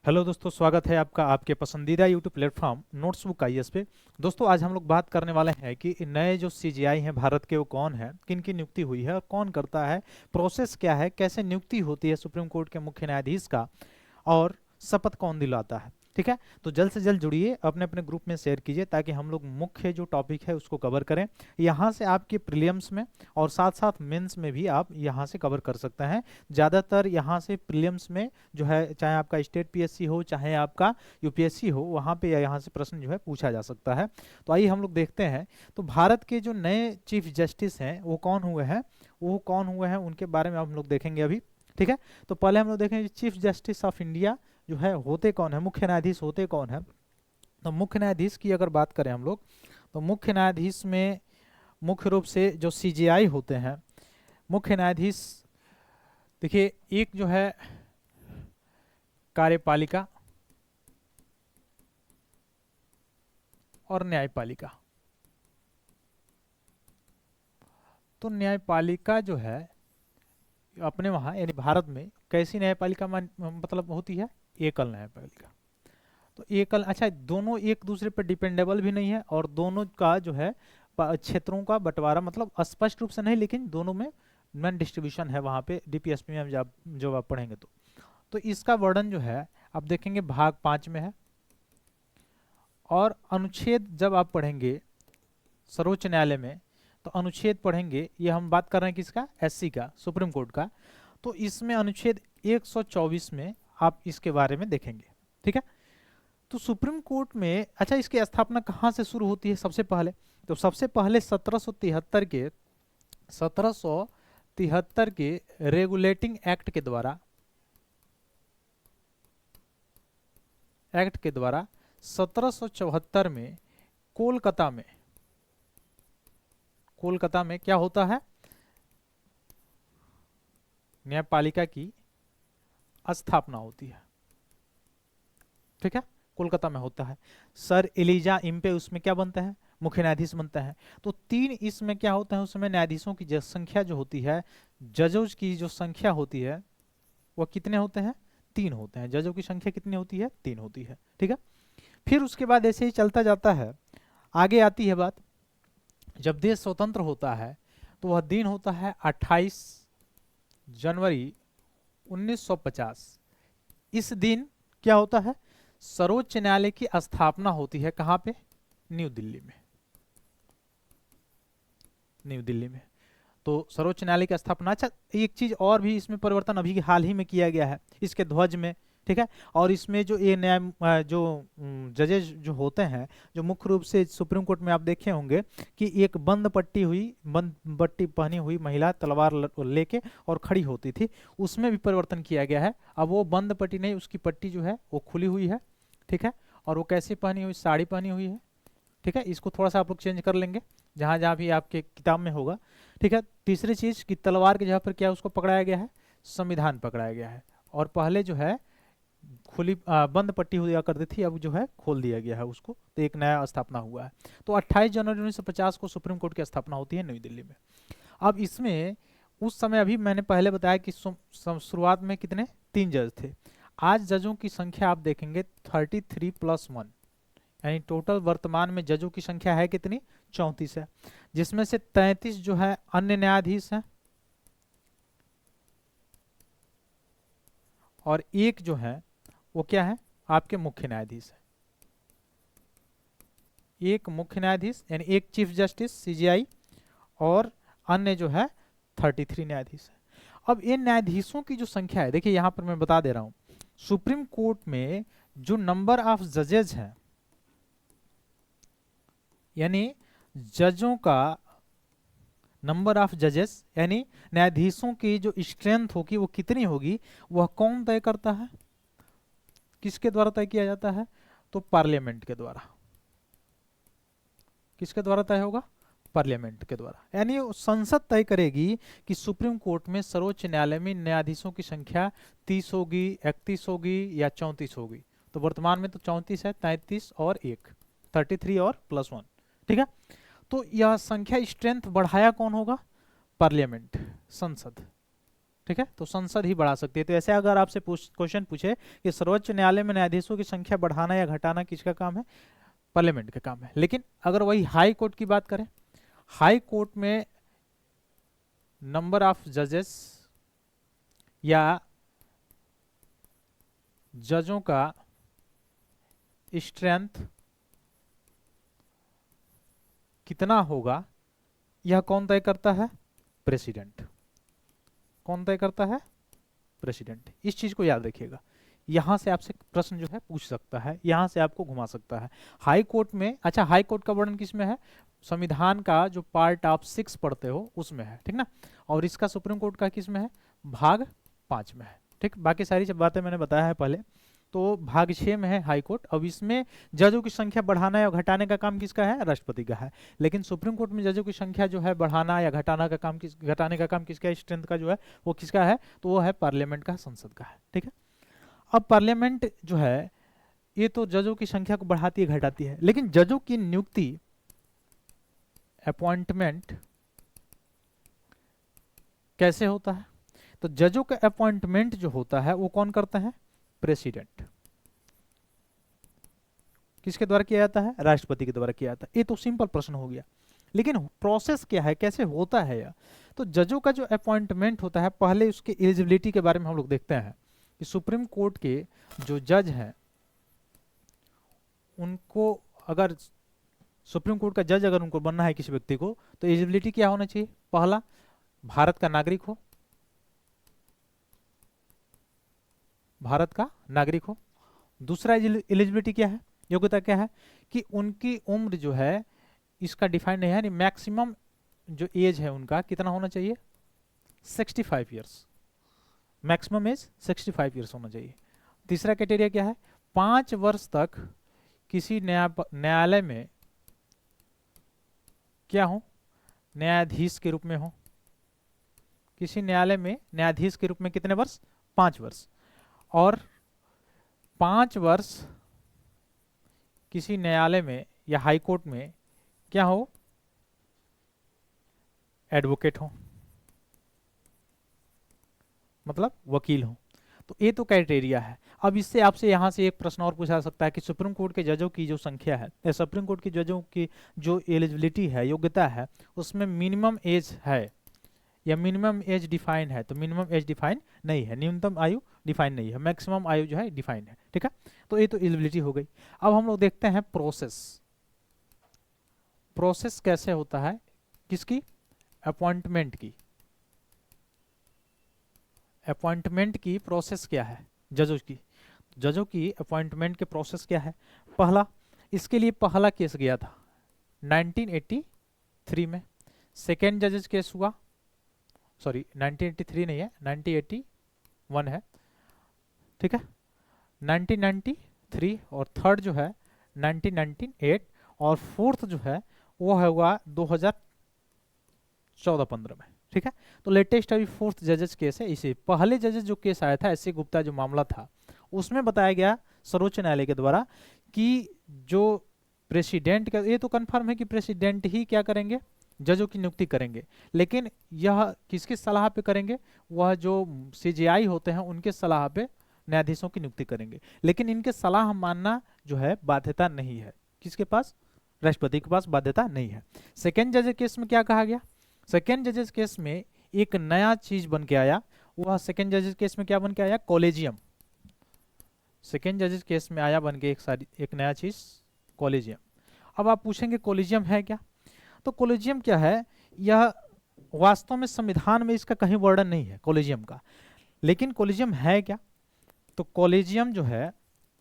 Hello दोस्तों, स्वागत है आपका आपके पसंदीदा YouTube platform notes book IAS पे। दोस्तों, आज हम लोग बात करने वाले हैं कि नए जो सीजीआई हैं भारत के, वो कौन है, किन की नियुक्ति हुई है और कौन करता है, प्रोसेस क्या है, कैसे नियुक्ति होती है सुप्रीम कोर्ट के मुख्य न्यायाधीश का, और शपथ कौन दिलाता है। ठीक है, तो जल्द से जल्द जुड़िए, अपने अपने ग्रुप में शेयर कीजिए ताकि हम लोग मुख्य जो टॉपिक है उसको कवर करें। यहाँ से आपके प्रीलिम्स में और साथ साथ मेंस में भी आप यहाँ से कवर कर सकते हैं। ज़्यादातर यहाँ से प्रीलिम्स में जो है, चाहे आपका स्टेट पीएससी हो चाहे आपका यूपीएससी हो, वहाँ पे यहाँ से प्रश्न जो है पूछा जा सकता है। तो आइए हम लोग देखते हैं। तो भारत के जो नए चीफ जस्टिस हैं वो कौन हुए हैं, उनके बारे में हम लोग देखेंगे अभी। ठीक है, तो पहले हम लोग देखेंगे चीफ जस्टिस ऑफ इंडिया जो है होते कौन है, मुख्य न्यायाधीश होते कौन है। तो मुख्य न्यायाधीश की अगर बात करें हम लोग, तो मुख्य न्यायाधीश में मुख्य रूप से जो सीजीआई होते हैं मुख्य न्यायाधीश, देखिए, एक जो है कार्यपालिका और न्यायपालिका। तो न्यायपालिका जो है अपने वहाँ यानी भारत में कैसी न्यायपालिका मतलब होती है, एकल न्यायपालिका। तो एकल, अच्छा, दोनों एक दूसरे पर डिपेंडेबल भी नहीं है और दोनों का जो है क्षेत्रों का बंटवारा मतलब स्पष्ट रूप से नहीं, लेकिन दोनों में नॉन डिस्ट्रीब्यूशन है वहाँ पे डीपीएसपी में जब आप पढ़ेंगे तो इसका वर्णन जो है आप देखेंगे भाग 5 में है। और अनुच्छेद जब आप पढ़ेंगे सर्वोच्च न्यायालय में, तो अनुच्छेद पढ़ेंगे, ये हम बात कर रहे हैं किसका, एससी का, सुप्रीम कोर्ट का। तो इसमें अनुच्छेद 124 में आप इसके बारे में देखेंगे। ठीक है, तो सुप्रीम कोर्ट में, अच्छा, इसकी स्थापना कहाँ से शुरू होती है सबसे पहले, तो सबसे पहले 1773 के रेगुलेटिंग एक्ट के द्वारा 1774 में कोलकाता में क्या होता है, न्यायपालिका की स्थापना होती है। ठीक है, कोलकाता में होता है। सर एलिजा इम्पे उसमें क्या बनता है, मुख्य न्यायाधीश बनता है। तो 3 इसमें क्या होता है, उसमें न्यायाधीशों की संख्या जो होती है, जजों की जो संख्या होती है वह कितने होते हैं, 3 होते हैं। जजों की संख्या कितनी होती है, 3 होती है। ठीक है, फिर उसके बाद ऐसे ही चलता जाता है। आगे आती है बात, जब देश स्वतंत्र होता है तो वह दिन होता है 28 जनवरी 1950। इस दिन क्या होता है, सर्वोच्च न्यायालय की स्थापना होती है। कहां पे, न्यू दिल्ली में। तो सर्वोच्च न्यायालय की स्थापना। अच्छा, एक चीज और भी इसमें परिवर्तन अभी हाल ही में किया गया है इसके ध्वज में। ठीक है, और इसमें जो ये न्याय जो जजेज जो होते हैं, जो मुख्य रूप से सुप्रीम कोर्ट में आप देखे होंगे कि एक बंद पट्टी पहनी हुई महिला तलवार लेके और खड़ी होती थी, उसमें भी परिवर्तन किया गया है। अब वो बंद पट्टी नहीं, उसकी पट्टी जो है वो खुली हुई है। ठीक है, और वो कैसे पहनी हुई, साड़ी पहनी हुई है। ठीक है, इसको थोड़ा सा आप लोग चेंज कर लेंगे जहां जहां भी आपके किताब में होगा। ठीक है, तीसरी चीज कि तलवार के जगह पर क्या उसको पकड़ाया गया है, संविधान पकड़ाया गया है। और पहले जो है खुली बंद पट्टी हुआ करती थी, अब जो है खोल दिया गया है उसको, तो एक नया स्थापना हुआ है। तो 28 जनवरी 1950 को सुप्रीम कोर्ट की स्थापना होती है नई दिल्ली में। अब इसमें उस समय अभी मैंने पहले बताया कि शुरुआत में कितने, 3 जज थे। आज जजों की संख्या आप देखेंगे 33+1, यानी टोटल वर्तमान में जजों की संख्या है कितनी, 34 है। जिसमें से 33 जो है अन्य न्यायाधीश हैं और एक जो है वो क्या है, आपके मुख्य न्यायाधीश है। एक मुख्य न्यायाधीश यानी एक चीफ जस्टिस सीजीआई और अन्य जो है 33 न्यायाधीश है। अब इन न्यायाधीशों की जो संख्या है, देखिए यहां पर मैं बता दे रहा हूं, सुप्रीम कोर्ट में जो नंबर ऑफ जजेज हैं, यानी जजों का नंबर ऑफ जजेस, यानी न्यायाधीशों की जो स्ट्रेंथ होगी वो कितनी होगी, वह कौन तय करता है, किसके द्वारा तय किया जाता है, तो पार्लियामेंट के द्वारा। किसके द्वारा तय होगा, पार्लियामेंट के द्वारा। यानी संसद तय करेगी कि सुप्रीम कोर्ट में, सर्वोच्च न्यायालय में न्यायाधीशों की संख्या 30 होगी, 31 होगी या 34 होगी। तो वर्तमान में तो 34 है, 33 और 1, 33 और +1। ठीक है, तो यह संख्या स्ट्रेंथ बढ़ाया कौन होगा, पार्लियामेंट, संसद। ठीक है, तो संसद ही बढ़ा सकती है। तो ऐसे अगर आपसे क्वेश्चन पूछे कि सर्वोच्च न्यायालय में न्यायाधीशों की संख्या बढ़ाना या घटाना किसका काम है, पार्लियामेंट का काम है। लेकिन अगर वही हाई कोर्ट की बात करें, हाई कोर्ट में नंबर ऑफ जजेस या जजों का स्ट्रेंथ कितना होगा, यह कौन तय करता है, प्रेसिडेंट। कौन तय करता है, प्रेसिडेंट। इस चीज को याद रखिएगा, यहां से आपसे प्रश्न जो है पूछ सकता है, यहां से आपको घुमा सकता है। हाई कोर्ट में, अच्छा हाई कोर्ट का वर्णन किस में है, संविधान का जो पार्ट आप 6 पढ़ते हो उसमें है, ठीक ना। और इसका सुप्रीम कोर्ट का किस में है, भाग 5 में है, ठीक। बाकी सारी बातें मैंने बताया है पहले। तो भाग 6 में है हाई कोर्ट। अब इसमें जजों की संख्या बढ़ाना या घटाने का काम किसका है, राष्ट्रपति का है। लेकिन सुप्रीम कोर्ट में जजों की संख्या जो है बढ़ाना या घटाना का काम घटाने का काम किसका है, स्ट्रेंथ का जो है वो किसका है, तो वो है पार्लियामेंट का, संसद का है, ठीक है। अब पार्लियामेंट जो है ये तो जजों की संख्या को बढ़ाती है घटाती है, लेकिन जजों की नियुक्ति, अपॉइंटमेंट कैसे होता है, तो जजों का अपॉइंटमेंट जो होता है वो कौन करता है, प्रेसिडेंट। किसके द्वारा किया जाता है, राष्ट्रपति के द्वारा किया जाता है। ये तो सिंपल प्रश्न हो गया। लेकिन प्रोसेस क्या है, कैसे होता है यह, तो जजों का जो अपॉइंटमेंट होता है, पहले उसके एलिजिबिलिटी के बारे में हम लोग देखते हैं कि सुप्रीम कोर्ट के जो जज हैं उनको, अगर सुप्रीम कोर्ट का जज अगर उनको बनना है किसी व्यक्ति को, तो एलिजिबिलिटी क्या होना चाहिए, पहला भारत का नागरिक हो, भारत का नागरिक हो। दूसरा एलिजिबिलिटी क्या है, योग्यता क्या है, कि उनकी उम्र जो है, इसका डिफाइन नहीं है, यानी मैक्सिमम जो एज है उनका कितना होना चाहिए, 65 ईयर्स, मैक्सिमम एज 65 ईयर्स होना चाहिए। तीसरा क्राइटेरिया क्या है, 5 वर्ष तक किसी न्यायालय में क्या हो, न्यायाधीश के रूप में हो। किसी न्यायालय में न्यायाधीश के रूप में कितने वर्ष, 5 वर्ष। और 5 वर्ष किसी न्यायालय में या हाई कोर्ट में क्या हो, एडवोकेट हो, मतलब वकील हो। तो ये तो क्राइटेरिया है। अब इससे आपसे यहाँ से एक प्रश्न और पूछा सकता है कि सुप्रीम कोर्ट के जजों की जो संख्या है, या सुप्रीम कोर्ट के जजों की जो एलिजिबिलिटी है, योग्यता है, उसमें मिनिमम एज है या मिनिमम एज डिफाइन है, तो मिनिमम एज डिफाइन नहीं है, न्यूनतम आयु डिफाइन नहीं है, मैक्सिमम आयु जो है डिफाइन है, ठीक है। तो ये तो एलिजिबिलिटी हो गई। अब हम लोग देखते हैं प्रोसेस। प्रोसेस कैसे होता है, किसकी, अपॉइंटमेंट की। अपॉइंटमेंट की प्रोसेस क्या है, जजों की, जजों की अपॉइंटमेंट के प्रोसेस क्या है। पहला, इसके लिए पहला केस गया था 1983 में। सेकेंड जजेस केस हुआ, सॉरी 1983 नहीं है, 1981 है, ठीक है, 1993। और थर्ड जो है 1998, और फोर्थ जो है वो है हुआ 2014-15 में, ठीक है। तो लेटेस्ट अभी फोर्थ जजेस केस है। इसे पहले जजेस जो केस आया था, एस.सी. गुप्ता जो मामला था, उसमें बताया गया सर्वोच्च न्यायालय के द्वारा कि जो प्रेसिडेंट का, ये तो कंफर्म है कि प्रेसिडेंट ही क्या करेंगे, जजों की नियुक्ति करेंगे, लेकिन यह किसकी सलाह पे करेंगे, वह जो सीजेआई होते हैं उनके सलाह पे न्यायाधीशों की नियुक्ति करेंगे। लेकिन इनके सलाह मानना जो है बाध्यता नहीं है, किसके पास, राष्ट्रपति के पास बाध्यता नहीं है। सेकेंड जजेस केस में क्या कहा गया, सेकेंड जजेस केस में एक नया चीज बन के आया, वह सेकेंड जजेस केस में क्या बन के आया, कॉलेजियम। सेकेंड जजेस केस में आया बन के एक नया चीज, कॉलेजियम। अब आप पूछेंगे कॉलेजियम है क्या, तो कॉलेजियम क्या है, यह वास्तव में संविधान में इसका कहीं वर्णन नहीं है कॉलेजियम का, लेकिन कॉलेजियम है क्या, तो कॉलेजियम जो है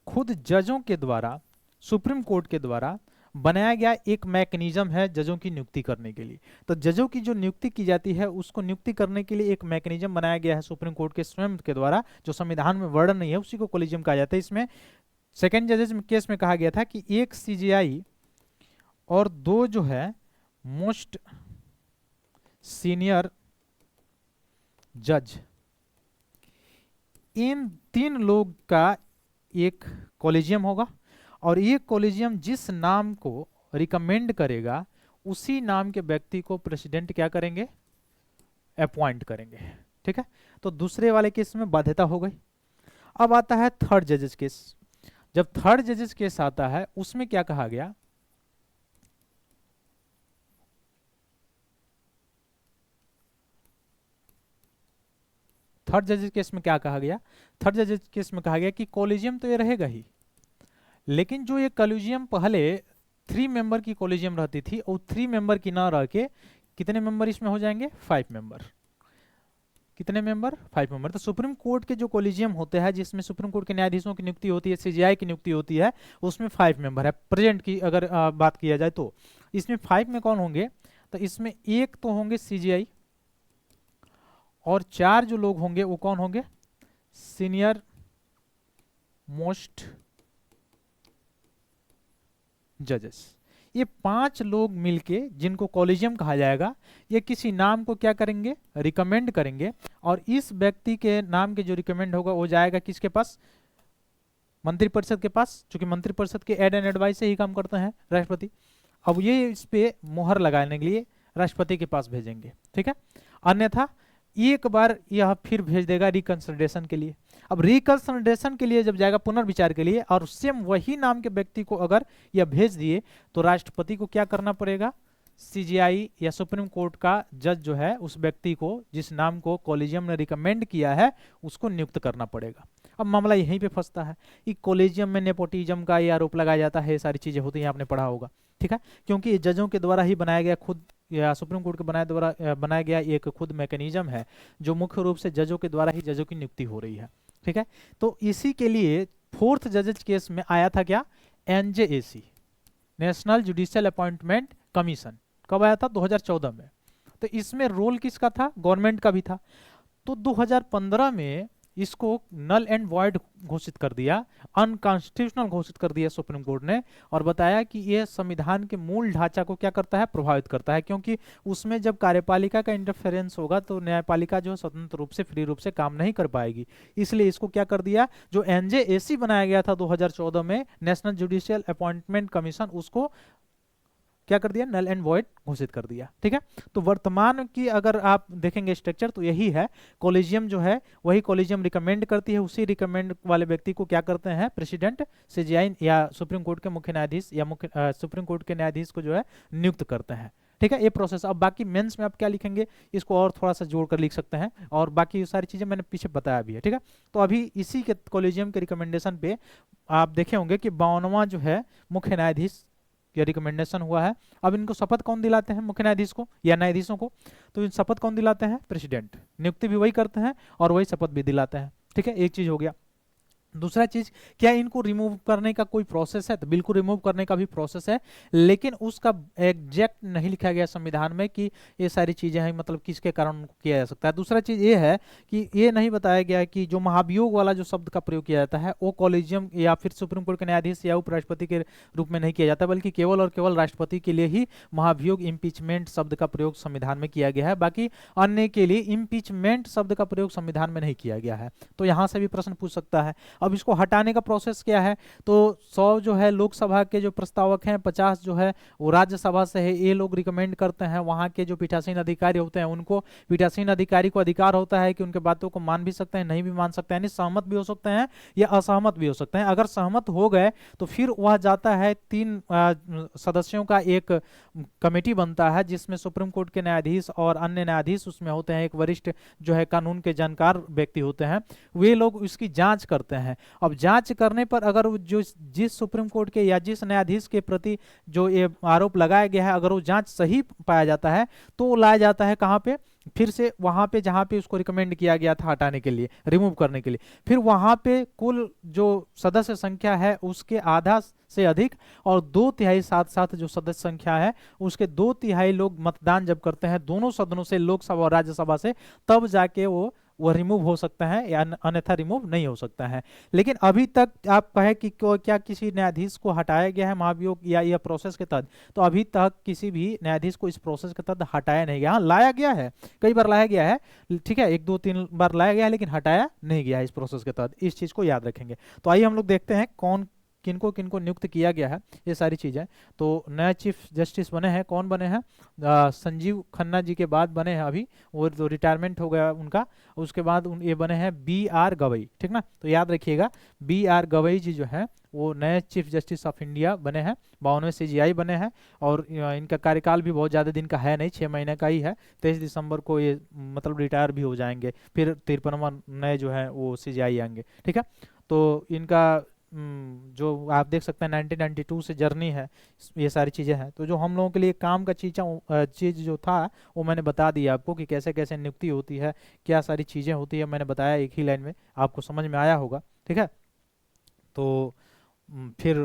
खुद जजों के द्वारा, सुप्रीम कोर्ट के द्वारा बनाया गया एक मैकेनिज्म है जजों की नियुक्ति करने के लिए। तो जजों की जो नियुक्ति की जाती है उसको नियुक्ति करने के लिए एक मैकेनिज्म बनाया गया है सुप्रीम कोर्ट के स्वयं के द्वारा, जो संविधान में वर्णन नहीं है, उसी को कॉलेजियम कहा जाता है। इसमें सेकेंड जजेस केस में कहा गया था कि एक सीजेआई और 2 जो है मोस्ट सीनियर जज, इन 3 लोग का एक कॉलेजियम होगा, और ये कॉलेजियम जिस नाम को रिकमेंड करेगा उसी नाम के व्यक्ति को प्रेसिडेंट क्या करेंगे, अपॉइंट करेंगे, ठीक है, तो दूसरे वाले केस में बाध्यता हो गई। अब आता है थर्ड जजेस केस। जब थर्ड जजेस केस आता है उसमें क्या कहा गया, थर्ड जजेस केस में क्या कहा गया, थर्ड जजेस केस में कहा गया कि कॉलेजियम तो ये रहेगा ही, लेकिन जो ये कॉलेजियम पहले 3 मेंबर की कॉलेजियम रहती थी और 3 मेंबर की ना रह के कितने मेंबर इसमें हो जाएंगे, 5 मेंबर। कितने मेंबर, 5 मेंबर। तो सुप्रीम कोर्ट के जो कॉलेजियम होते हैं जिसमें सुप्रीम कोर्ट के न्यायाधीशों की नियुक्ति होती है, सीजीआई की नियुक्ति होती है, उसमें 5 मेंबर है। प्रेजेंट की अगर बात किया जाए तो इसमें 5 में कौन होंगे, तो इसमें एक तो होंगे सीजीआई और 4 जो लोग होंगे वो कौन होंगे, सीनियर मोस्ट जजेस। ये 5 लोग मिलके जिनको कॉलेजियम कहा जाएगा, ये किसी नाम को क्या करेंगे, रिकमेंड करेंगे, और इस व्यक्ति के नाम के जो रिकमेंड होगा वो जाएगा किसके पास, मंत्रिपरिषद के पास, क्योंकि मंत्रिपरिषद के एड एंड एडवाइस से ही काम करते हैं राष्ट्रपति। अब ये इस पे मोहर लगाने के लिए राष्ट्रपति के पास भेजेंगे, ठीक है। अन्यथा एक बार यह फिर भेज देगा रिकंसिडरेशन के लिए। अब रिकंसिडरेशन के लिए जब जाएगा, पुनर्विचार के लिए, और सेम वही नाम के व्यक्ति को अगर यह भेज दिए तो राष्ट्रपति को क्या करना पड़ेगा, सीजीआई या सुप्रीम कोर्ट का जज जो है उस व्यक्ति को जिस नाम को कॉलेजियम ने रिकमेंड किया है उसको नियुक्त करना पड़ेगा। अब मामला यहीं पे फंसता है कि कॉलेजियम में नेपोटिज्म का ये आरोप लगाया जाता है, ये सारी चीजें होती हैं, आपने पढ़ा होगा, ठीक है, क्योंकि ये जजों के द्वारा ही बनाया गया, खुद या सुप्रीम कोर्ट के बनाया गया एक खुद मैकेनिज्म है जो मुख्य रूप से जजों के द्वारा ही जजों की नियुक्ति हो रही है, ठीक है। तो इसी के लिए फोर्थ जजेस केस में आया था क्या, NJAC, national judicial appointment commission. कब आया था, 2014 में। तो इसमें रोल किसका था, गवर्नमेंट का भी था। तो 2015 में इसको नल एंड वॉइड घोषित कर दिया, अनकॉन्स्टिट्यूशनल घोषित कर दिया सुप्रीम कोर्ट ने, और बताया कि यह संविधान के मूल ढांचा को क्या करता है, प्रभावित करता है, क्योंकि उसमें जब कार्यपालिका का इंटरफेरेंस होगा तो न्यायपालिका जो स्वतंत्र रूप से, फ्री रूप से काम नहीं कर पाएगी। इसलिए इसको क्या कर दिया, जो एनजेएसी बनाया गया था 2014 में, नेशनल जुडिशियल अपॉइंटमेंट कमीशन, उसको क्या कर दिया, नल एंड वॉइड घोषित कर दिया, ठीक है। तो वर्तमान की अगर आप देखेंगे स्ट्रक्चर तो यही है, कॉलेजियम जो है वही कॉलेजियम रिकमेंड करती है, उसी रिकमेंड वाले व्यक्ति को क्या करते हैं, प्रेसिडेंट, सीजीआई या सुप्रीम कोर्ट के मुख्य न्यायाधीश या सुप्रीम कोर्ट के न्यायाधीश को जो है नियुक्त करते हैं, ठीक है, ये प्रोसेस। अब बाकी मेंस में आप क्या लिखेंगे, इसको और थोड़ा सा जोड़ कर लिख सकते हैं, और बाकी सारी चीजें मैंने पीछे बताया भी है, ठीक है। तो अभी इसी के कॉलेजियम के रिकमेंडेशन पे आप देखे होंगे कि 52वां जो है मुख्य न्यायाधीश या रिकमेंडेशन हुआ है। अब इनको शपथ कौन दिलाते हैं, मुख्य न्यायाधीश को या न्यायाधीशों को, तो इन शपथ कौन दिलाते हैं, प्रेसिडेंट। नियुक्ति भी वही करते हैं और वही शपथ भी दिलाते हैं, ठीक है, एक चीज हो गया। दूसरा चीज, क्या इनको रिमूव करने का कोई प्रोसेस है, तो बिल्कुल रिमूव करने का भी प्रोसेस है, लेकिन उसका एग्जैक्ट नहीं लिखा गया संविधान में कि ये सारी चीजें हैं, मतलब किसके कारण किया जा सकता है। दूसरा चीज ये है कि ये नहीं बताया गया है कि जो महाभियोग वाला जो शब्द का प्रयोग किया जाता है वो कॉलेजियम या फिर सुप्रीम कोर्ट के न्यायाधीश या उपराष्ट्रपति के रूप में नहीं किया जाता, बल्कि केवल और केवल राष्ट्रपति के लिए ही महाभियोग, इम्पीचमेंट शब्द का प्रयोग संविधान में किया गया है। बाकी अन्य के लिए इम्पीचमेंट शब्द का प्रयोग संविधान में नहीं किया गया है। तो यहां से भी प्रश्न पूछ सकता है। अब इसको हटाने का प्रोसेस क्या है, तो 100 जो है लोकसभा के जो प्रस्तावक हैं, 50 जो है वो राज्यसभा से है, ये लोग रिकमेंड करते हैं। वहां के जो पीठासीन अधिकारी होते हैं उनको, पीठासीन अधिकारी को अधिकार होता है कि उनके बातों को मान भी सकते हैं, नहीं भी मान सकते हैं, यानी सहमत भी हो सकते हैं या असहमत भी हो सकते हैं। अगर सहमत हो गए तो फिर वह जाता है 3 सदस्यों का एक कमेटी बनता है, जिसमें सुप्रीम कोर्ट के न्यायाधीश और अन्य न्यायाधीश उसमें होते हैं, एक वरिष्ठ जो है कानून के जानकार व्यक्ति होते हैं, वे लोग इसकी जांच करते हैं। अब जांच करने पर अगर जो जिस सुप्रीम कोर्ट के या जिस न्यायाधीश के प्रति जो ये आरोप लगाया गया है, अगर वो जांच सही पाया जाता है तो वो लाया जाता है कहां पे, फिर से वहां पे जहां पे उसको रिकमेंड किया गया था हटाने के लिए, रिमूव करने के लिए। फिर वहां पे कुल जो सदस्य संख्या है उसके आधा से अधिक और 2/3 साथ साथ जो सदस्य संख्या है उसके 2/3 लोग मतदान जब करते हैं दोनों सदनों से, लोकसभा और राज्यसभा से, तब जाके वो रिमूव हो सकता है या अन्यथा रिमूव नहीं हो सकता है। लेकिन अभी तक आप कहे कि क्या किसी न्यायाधीश को हटाया गया है महाभियोग या यह प्रोसेस के तहत, तो अभी तक किसी भी न्यायाधीश को इस प्रोसेस के तहत हटाया नहीं गया। हाँ, लाया गया है, कई बार लाया गया है, ठीक है, 1 2 3 बार लाया गया है, लेकिन हटाया नहीं गया है इस प्रोसेस के तहत। इस चीज को याद रखेंगे। तो आइए हम लोग देखते हैं कौन किनको किनको नियुक्त किया गया है, ये सारी चीज़ें। तो नया चीफ जस्टिस बने हैं, कौन बने हैं? संजीव खन्ना जी के बाद बने हैं अभी, वो तो रिटायरमेंट हो गया उनका। उसके बाद ये बने हैं B.R. गवई, ठीक ना। तो याद रखिएगा, B.R. गवई जी जो है वो नए चीफ जस्टिस ऑफ इंडिया बने हैं, 52वें CJI बने हैं। और इनका कार्यकाल भी बहुत ज़्यादा दिन का है नहीं, 6 महीने का ही है। 23 दिसंबर को ये मतलब रिटायर भी हो जाएंगे, फिर 53वां नए जो है वो CJI आएंगे, ठीक है। तो इनका जो आप देख सकते हैं 1992 से जर्नी है, ये सारी चीज़ें हैं। तो जो हम लोगों के लिए काम का चीज़ जो था वो मैंने बता दिया आपको कि कैसे कैसे नियुक्ति होती है, क्या सारी चीज़ें होती है, मैंने बताया एक ही लाइन में, आपको समझ में आया होगा, ठीक है। तो फिर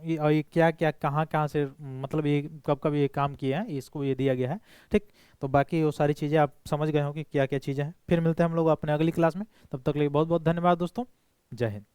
ये और ये क्या क्या कहाँ कहाँ से मतलब ये कब कब ये काम किए हैं, इसको ये दिया गया है, ठीक। तो बाकी वो सारी चीज़ें आप समझ गए हो कि क्या क्या चीज़ें हैं। फिर मिलते हैं हम लोग अपने अगली क्लास में, तब तक के लिए बहुत बहुत धन्यवाद दोस्तों। जय हिंद।